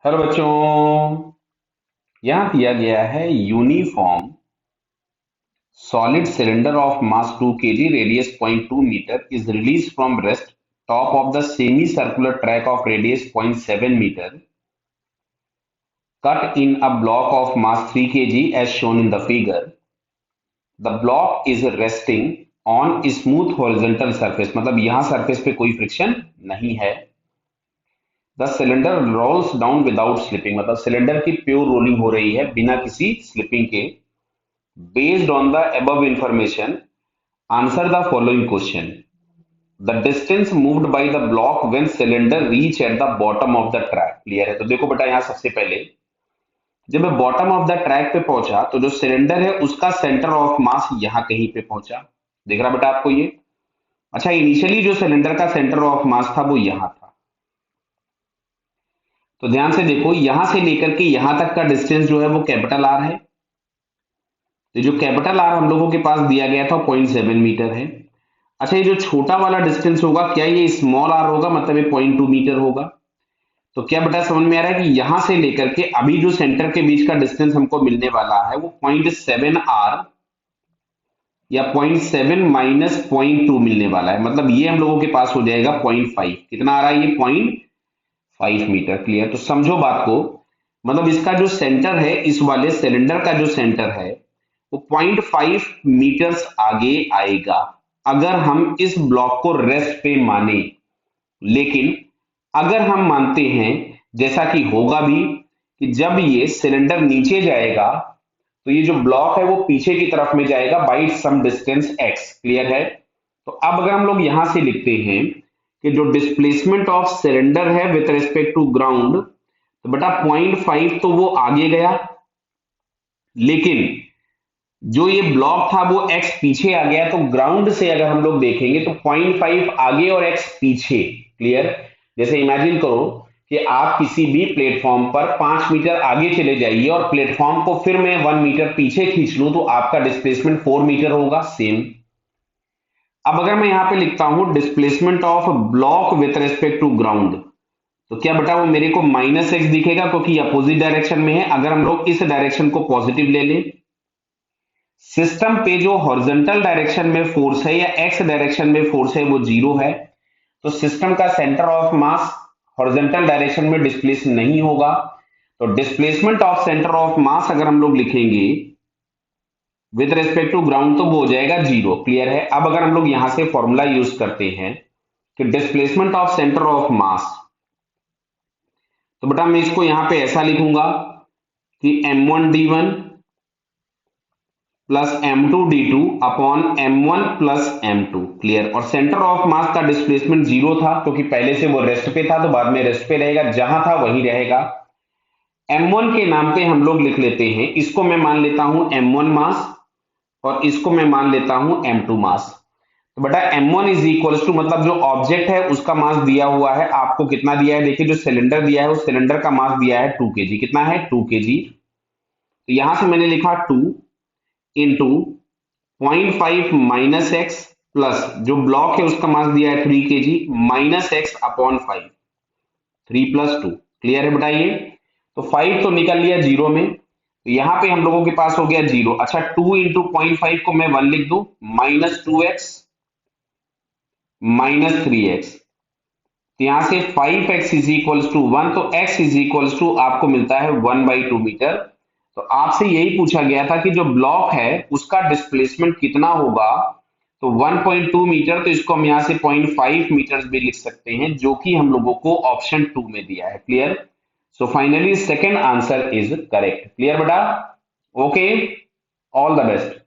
Hello बच्चों। यहाँ दिया गया है uniform solid cylinder of mass 2 kg radius 0.2 metre is release from rest top of the semi circular track of radius 0.7 metre cut in a block of mass 3 kg as shown in the figure. The block is resting on smooth horizontal surface, मतलब यहाँ surface पे कोई friction नहीं है। The cylinder rolls down without slipping, मतलब सिलेंडर की pure rolling हो रही है बिना किसी स्लिपिंग के। Based on the above information, answer the following question. The distance moved by the block when cylinder reach at the bottom of the track. Clear है? तो देखो बेटा, यहाँ सबसे पहले जब मैं बॉटम ऑफ द ट्रैक पे पहुंचा तो जो सिलेंडर है उसका सेंटर ऑफ मास यहाँ कहीं पे पहुंचा। दिख रहा बेटा आपको ये? अच्छा, इनिशियली जो सिलेंडर का सेंटर ऑफ मास था वो यहाँ था। तो ध्यान से देखो, यहां से लेकर के यहां तक का डिस्टेंस जो है वो कैपिटल आर है। तो जो कैपिटल आर हम लोगों के पास दिया गया था 0.7 मीटर है। अच्छा, ये जो छोटा वाला डिस्टेंस होगा, क्या ये स्मॉल आर होगा? मतलब ये 0.2 मीटर होगा। तो क्या बेटा समझ में आ रहा है कि यहां से लेकर के अभी जो सेंटर के बीच का डिस्टेंस हमको मिलने वाला है वो 0.7 आर या 0.7 माइनस 0.2 मिलने वाला है। मतलब ये हम लोगों के पास हो जाएगा 0.5। कितना आ रहा है ये? 0.5 मीटर। क्लियर? तो समझो बात को, मतलब इसका जो सेंटर है, इस वाले सिलेंडर का जो सेंटर है वो 0.5 मीटर्स आगे आएगा अगर हम इस ब्लॉक को रेस्ट पे माने। लेकिन अगर हम मानते हैं, जैसा कि होगा भी, कि जब ये सिलेंडर नीचे जाएगा तो ये जो ब्लॉक है वो पीछे की तरफ में जाएगा by some distance x। Clear है? तो अब अगर हम लोग यहां से लिखते हैं कि जो डिस्प्लेसमेंट ऑफ सिलेंडर है विथ रिस्पेक्ट टू ग्राउंड, तो बेटा 0.5 तो वो आगे गया, लेकिन जो ये ब्लॉक था वो x पीछे आ गया। तो ग्राउंड से अगर हम लोग देखेंगे तो 0.5 आगे और x पीछे। क्लियर? जैसे इमेजिन करो कि आप किसी भी प्लेटफॉर्म पर 5 मीटर आगे चले जाइए और प्लेटफॉर्म को फिर मैं 1 मीटर पीछे खींच लूं तो आपका डिस्प्लेसमेंट 4 मीटर होगा। सेम। अब अगर मैं यहां पे लिखता हूं displacement of block with respect to ground, तो क्या बेटा वो मेरे को माइनस एक्स दिखेगा क्योंकि अपोजिट डायरेक्शन में है। अगर हम लोग इस डायरेक्शन को पॉजिटिव ले लें, सिस्टम पे जो हॉरिजॉन्टल डायरेक्शन में फोर्स है या एक्स डायरेक्शन में फोर्स है वो जीरो है, तो सिस्टम का centre of mass horizontal direction में डिस्प्लेस नहीं होगा। तो displacement of centre of mass अगर हम लोग लिखेंगे विद रिस्पेक्ट टू ग्राउंड तो वो हो जाएगा जीरो। क्लियर है? अब अगर हम लोग यहां से फॉर्मूला यूज करते हैं कि displacement of centre of mass, तो बेटा मैं इसको यहां पे ऐसा लिखूंगा कि m1d1 plus m2d2 upon m1 plus m2। Clear? और सेंटर ऑफ मास का डिस्प्लेसमेंट जीरो था क्योंकि पहले से वो रेस्ट पे था, तो बाद में रेस्ट पे रहेगा, जहां था वहीं रहेगा। m1 के नाम पे हम लोग लिख लेते हैं, इसको मैं मान लेता हूं m1 मास और इसको मैं मान लेता हूं m2 मास। तो बेटा m1 इज इक्वल टू, मतलब जो ऑब्जेक्ट है उसका मास दिया हुआ है, आपको कितना दिया है? देखिए जो सिलेंडर दिया है उस सिलेंडर का मास दिया है 2 kg। कितना है? 2 kg। तो यहां से मैंने लिखा 2 इंटू 0.5 माइनस एक्स प्लस जो ब्लॉक है उसका मास दिया है 3 kg minus x upon 5, 3 plus 2। Clear है बताइए? तो 5 तो निकल लिया जीरो में, तो यहां पे हम लोगों के पास हो गया जीरो। अच्छा, 2 इंटू 0.5 को मैं 1 लिख दूं, माइनस 2x माइनस 3x। तो यहां से 5x इज इक्वल टू 1, तो x इज इक्वल टू आपको मिलता है 1/2 मीटर। तो आपसे यही पूछा गया था कि जो ब्लॉक है उसका डिस्प्लेसमेंट कितना होगा, तो 1.2 मीटर। तो इसको हम यहां से 0.5 मीटर भी लिख सकते हैं, जो कि हम लोगों को ऑप्शन 2 में दिया है। Clear? So finally second answer is correct. Clear बेटा? Okay, all the best.